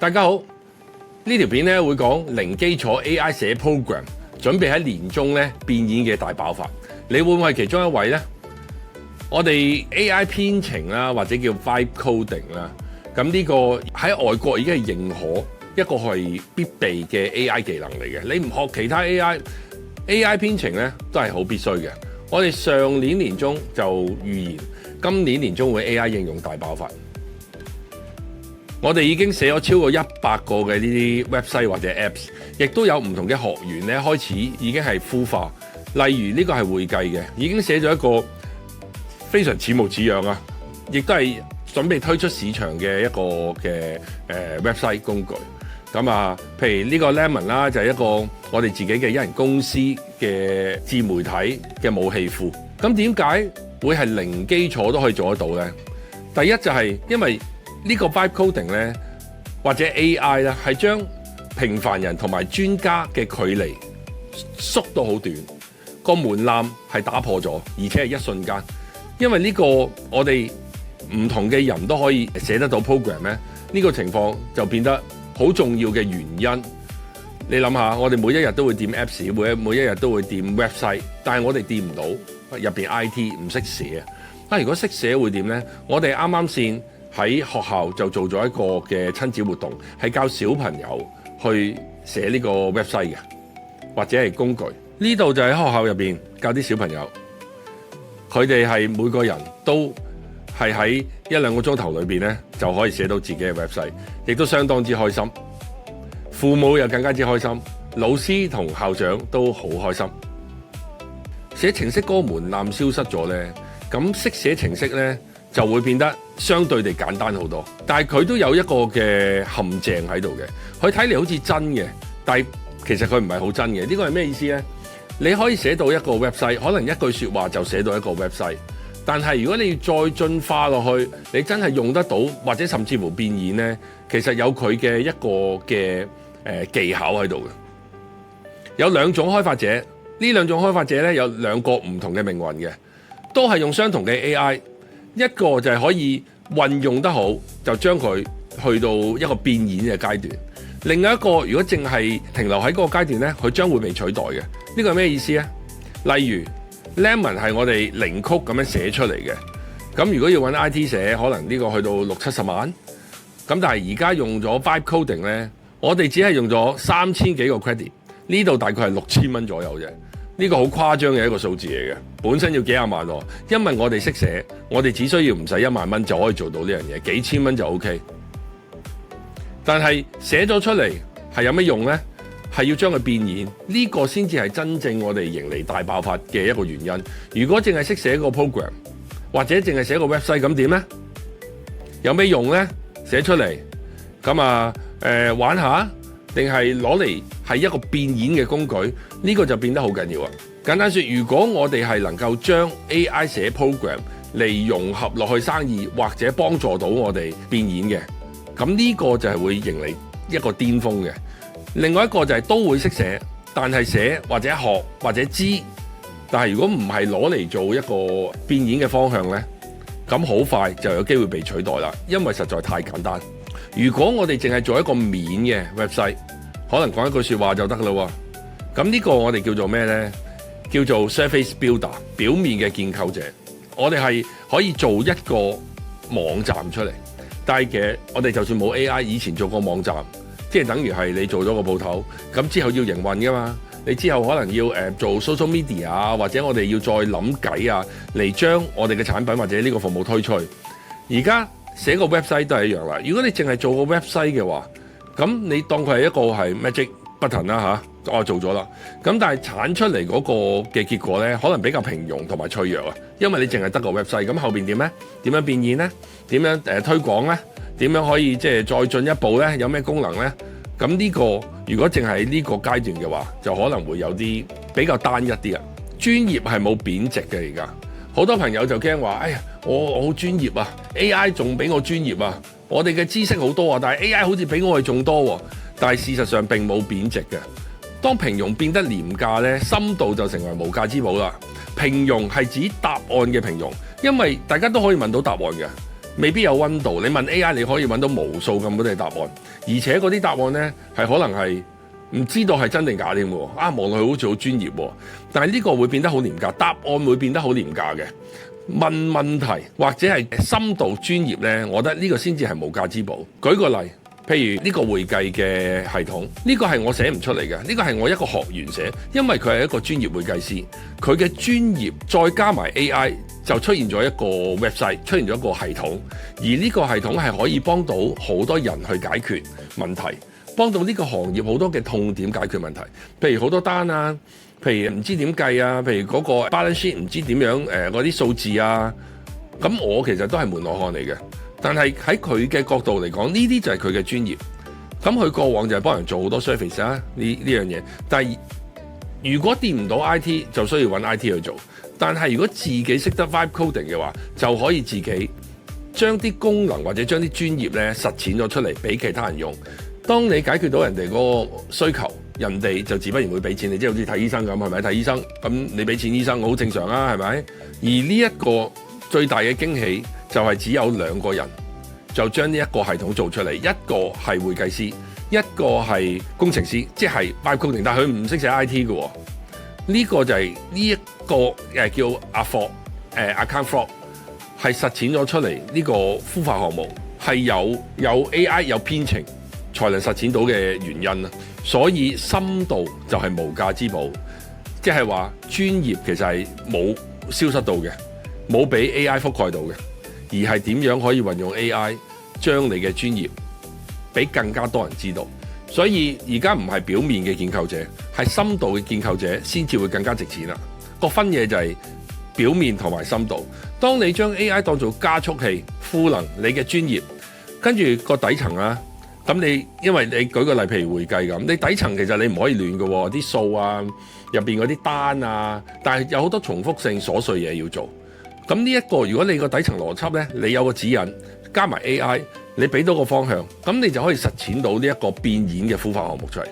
大家好，呢條片咧會講零基礎 AI 寫 program， 準備喺年中咧變現嘅大爆發。你會唔會係其中一位呢？我哋 AI 編程啦，或者叫 Vibe coding 啦，咁呢個喺外國已經係認可一個係必備嘅 AI 技能嚟嘅。你唔學其他 AI 編程咧都係好必須嘅。我哋上年年中就預言，今年年中會 AI 應用大爆發。我哋已經寫咗超過100個嘅呢啲 website 或者 apps， 亦都有唔同嘅學員咧開始已經係孵化。例如呢個係會計嘅，已經寫咗一個非常似模似樣啊，亦都係準備推出市場嘅一個嘅website 工具。咁啊，譬如呢個 Lemon 啦，就係一個我哋自己嘅一人公司嘅自媒體嘅武器庫。咁點解會係零基礎都可以做得到呢？第一就係因為呢個 Vibe coding 咧，或者 AI 咧，係將平凡人同埋專家嘅距離縮到好短，個門檻係打破咗，而且係一瞬間。因為呢個我哋唔同嘅人都可以寫得到 program 咧，呢個情況就變得好重要嘅原因。你諗下，我哋每一日都會掂 apps， 每一日都會掂 website， 但係我哋掂唔到入邊 IT 唔識寫啊！如果識寫會點呢？我哋啱啱先喺學校就做咗一個嘅親子活動，係教小朋友去寫呢個 website 嘅，或者係工具。呢度就喺學校入邊教啲小朋友，佢哋係每個人都係喺1-2個鐘頭裏邊咧就可以寫到自己嘅 website， 亦都相當之開心。父母又更加之開心，老師同校長都好開心。寫程式嗰個門檻消失咗呢，咁識寫程式呢就會變得相對地簡單好多，但係佢都有一個嘅陷阱喺度嘅。佢睇嚟好似真嘅，但係其實佢唔係好真嘅。呢個係咩意思呢？你可以寫到一個 website， 可能一句説話就寫到一個 website， 但係如果你要再進化落去，你真係用得到，或者甚至乎變現呢，其實有佢嘅一個嘅技巧喺度嘅。有兩種開發者，呢兩種開發者呢，有兩個唔同嘅命運嘅，都係用相同嘅 AI。一個就係可以運用得好，就將佢去到一個變現嘅階段；另外一個如果淨係停留喺嗰個階段呢，佢將會被取代嘅。呢個係咩意思呢？例如 Lemon 係我哋零曲咁樣寫出嚟嘅，咁如果要揾 IT 寫，可能呢個去到60-70萬。咁但係而家用咗 Vibe coding 呢，我哋只係用咗3000幾個 credit， 呢度大概係6000蚊左右啫。呢個好誇張嘅一個數字嚟嘅，本身要幾廿萬喎。因為我哋識寫，我哋只需要唔使1萬蚊就可以做到呢樣嘢，幾千蚊就 OK。但係寫咗出嚟係有咩用呢？係要將佢變現，呢個先至係真正我哋迎嚟大爆發嘅一個原因。如果淨係識寫個 program， 或者淨係寫個 website， 咁點呢？有咩用呢？寫出嚟咁啊玩下，定係攞嚟係一個變現嘅工具？呢個就變得好緊要啊！簡單說，如果我哋係能夠將 AI 寫 program 嚟融合落去生意，或者幫助到我哋變現嘅，咁呢個就係會迎嚟一個巔峰嘅。另外一個就係都會識寫，但係寫或者學或者知，但係如果唔係攞嚟做一個變現嘅方向呢，咁好快就有機會被取代啦，因為實在太簡單。如果我哋淨係做一個面嘅 website， 可能講一句説話就得啦喎。咁呢個我哋叫做咩呢？叫做 surface builder， 表面嘅建構者。我哋係可以做一個網站出嚟，但係其實我哋就算冇 AI， 以前做過網站，即係等於係你做咗個鋪頭，咁之後要營運噶嘛。你之後可能要做 social media 啊，或者我哋要再諗計啊，嚟將我哋嘅產品或者呢個服務推出去。而家寫個 website 都係一樣啦。如果你淨係做個 website 嘅話，咁你當佢係一個係 magic button 啦嚇，我做咗啦。咁但係產出嚟嗰個嘅結果呢，可能比較平庸同埋脆弱啊。因為你淨係得個 website，咁後邊點呢？點樣變現呢？點樣推廣呢？點樣可以即係再進一步呢？有咩功能呢？咁呢個如果淨係呢個階段嘅話，就可能會有啲比較單一啲啊。專業係冇貶值嘅，而家好多朋友就驚話：哎呀，我好專業啊 ，AI 仲比我專業啊！我哋嘅知識好多啊，但係 AI 好似比我哋仲多喎。但係事實上並冇貶值嘅。當平庸變得廉價呢，深度就成為無價之寶啦。平庸係指答案嘅平庸，因為大家都可以問到答案嘅。未必有溫度。你問 AI 你可以揾到無數咁多嘅答案，而且嗰啲答案呢係可能係唔知道係真定假添喎。望落去好似好專業喎，但係呢個會變得好廉價，答案會變得好廉價嘅。問問題或者係深度專業呢，我覺得呢個先至係無價之寶。舉個例，譬如呢個會計嘅系統，呢個係我寫唔出嚟嘅，呢個係我一個學員寫，因為佢係一個專業會計師，佢嘅專業再加埋 AI 就出現咗一個 website， 出現咗一個系統，而呢個系統係可以幫到好多人去解決問題，幫到呢個行業好多嘅痛點解決問題，譬如好多單啊，譬如唔知點計啊，譬如嗰個 balance sheet 唔知點樣嗰啲數字啊，咁我其實都係門外漢嚟嘅。但係喺佢嘅角度嚟講，呢啲就係佢嘅專業。咁佢過往就係幫人做好多 service 啊，呢樣嘢。但係如果掂唔到 IT， 就需要揾 IT 去做。但係如果自己識得 vibe coding 嘅話，就可以自己將啲功能或者將啲專業咧實踐咗出嚟，俾其他人用。當你解決到人哋嗰個需求，人哋就自不然會俾錢你，即係好似睇醫生咁，係咪？睇醫生咁你俾錢醫生，好正常啊，係咪？而呢一個最大嘅驚喜就係只有2個人就將呢一個系統做出嚟，一個係會計師，一個係工程師，即係 vibe coding，但係佢唔識寫 IT 嘅喎。呢個就係呢一個叫 account fraud 係實踐咗出嚟，呢個孵化項目係有 AI 有編程才能實踐到嘅原因啊。所以深度就係無價之寶，即係話專業其實係冇消失到嘅，冇俾 AI 覆蓋到嘅，而係點樣可以運用 AI 將你嘅專業俾更加多人知道。所以而家唔係表面嘅建構者，係深度嘅建構者先至會更加值錢啦。個分野就係表面同埋深度。當你將 AI 當做加速器，賦能你嘅專業，跟住個底層啊，咁你因為你舉個例，譬如會計咁，你底層其實你唔可以亂嘅喎，啲數啊入邊嗰啲單啊，但係有好多重複性瑣碎嘢要做。咁呢一個如果你個底層邏輯呢，你有個指引，加埋 AI， 你俾到個方向，咁你就可以實踐到呢一個變現嘅孵化項目出嚟。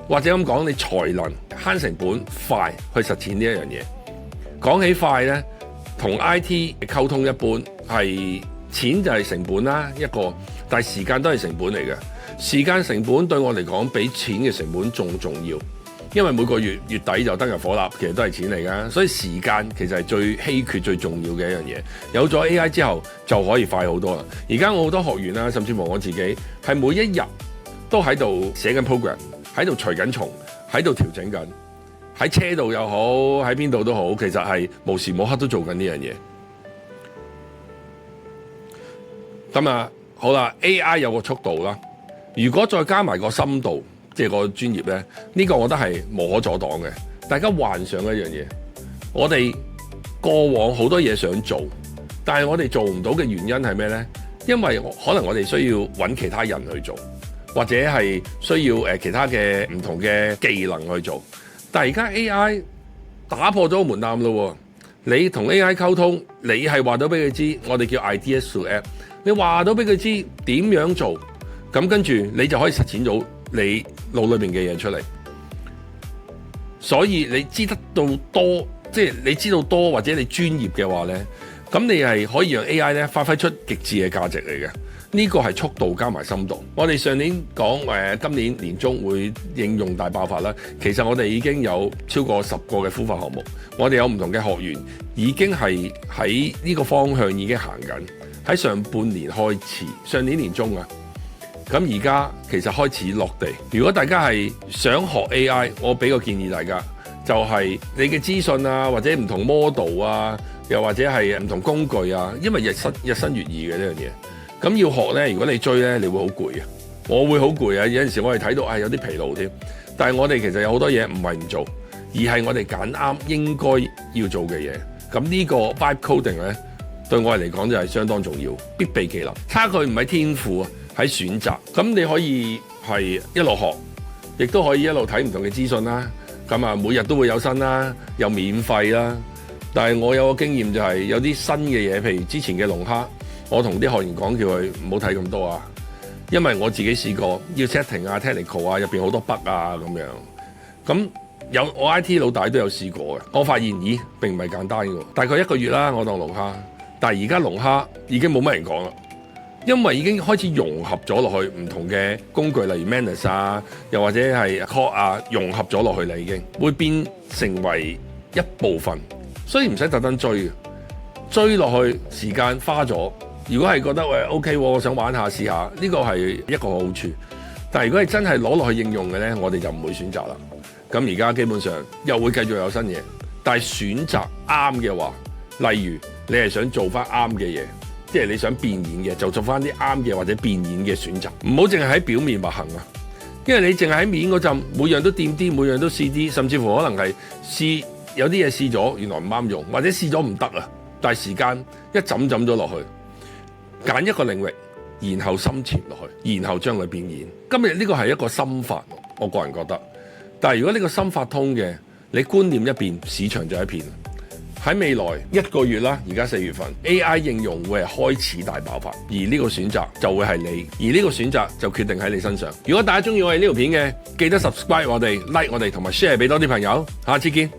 或者咁講，你才能慳成本快去實踐呢一樣嘢。講起快呢，同 IT 溝通一般係錢就係成本啦一個，但係時間都係成本嚟嘅。時間成本對我嚟講比錢嘅成本仲重要，因為每個月月底就燈油火蠟，其實都係錢嚟㗎。所以時間其實係最稀缺、最重要嘅一樣嘢。有咗 AI 之後就可以快好多啦。而家我好多學員啦，甚至乎我自己係每一日都喺度寫緊 program， 喺度除緊蟲，喺度調整緊，喺車度又好，喺邊度都好，其實係無時無刻都做緊呢樣嘢。咁啊，好啦 ，AI 有個速度啦，如果再加埋個深度，即係個專業咧，呢個我覺得係無可阻擋嘅。大家幻想一樣嘢，我哋過往好多嘢想做，但係我哋做唔到嘅原因係咩呢？因為可能我哋需要揾其他人去做，或者係需要其他嘅唔同嘅技能去做。但係而家 AI 打破咗個門檻咯，你同 AI 溝通，你係話到俾佢知，我哋叫 ideas to app， 你話到俾佢知點樣做，咁跟住你就可以實踐到你腦裏邊嘅嘢出嚟。所以你知得到多，即係你知道多或者你專業嘅話呢，咁你係可以讓 AI 咧發揮出極致嘅價值嚟嘅。呢個係速度加埋深度。我哋上年講今年年中會應用大爆發啦。其實我哋已經有超過10個嘅孵化項目，我哋有唔同嘅學員已經係喺呢個方向已經行緊。喺上半年開始，上年年中啊，咁而家其實開始落地。如果大家係想學 AI， 我俾個建議大家，就係你嘅資訊啊，或者唔同 model 啊，又或者係唔同工具啊，因為日新月異嘅呢樣嘢。咁要學呢，如果你追呢，你會好攰啊！我會好攰啊！有陣時我哋睇到有啲疲勞添。但係我哋其實有好多嘢唔係唔做，而係我哋揀啱應該要做嘅嘢。咁呢個 vibe coding 呢，對我哋嚟講就係相當重要，必備技能。差距唔係天賦啊，喺選擇。咁你可以係一路學，亦都可以一路睇唔同嘅資訊啦。咁啊，每日都會有新啦，又免費啦。但係我有個經驗就係有啲新嘅嘢，譬如之前嘅龍蝦。我同啲學員講，叫佢唔好睇咁多啊，因為我自己試過要 setting 啊、technical 啊，入邊好多 bug 啊咁樣。咁有我 IT 老大都有試過嘅，我發現並唔係簡單嘅。大概1個月啦，我當龍蝦，但係而家龍蝦已經冇乜人講啦。因為已經開始融合咗落去唔同嘅工具，例如 Manus 啊，又或者係 Claude 啊，融合咗落去啦，已經會變成為一部分，所以唔使特登追落去，時間花咗。如果係覺得喂 OK，我想玩下試下，呢個係一個好處。但係如果係真係攞落去應用嘅呢，我哋就唔會選擇啦。咁而家基本上又會繼續有新嘢，但係選擇啱嘅話，例如你係想做翻啱嘅嘢，即係你想變現嘅，就做翻啲啱嘅或者變現嘅選擇，唔好淨係喺表面默行啊。因為你淨係喺面嗰陣，每樣都掂啲，每樣都試啲，甚至乎可能係試有啲嘢試咗，原來唔啱用，或者試咗唔得啊。但係時間一浸咗落去，揀一個領域，然後深潛落去，然後將佢變現。今日呢個係一個心法，我個人覺得。但係如果呢個心法通嘅，你觀念一變，市場就一片。喺未來1個月啦，而家4月份 AI 應用會係開始大爆發，而呢個選擇就會係你，而呢個選擇就決定喺你身上。如果大家中意我哋呢條片嘅，記得 subscribe 我哋、like 我哋同埋 share 俾多啲朋友。下次見。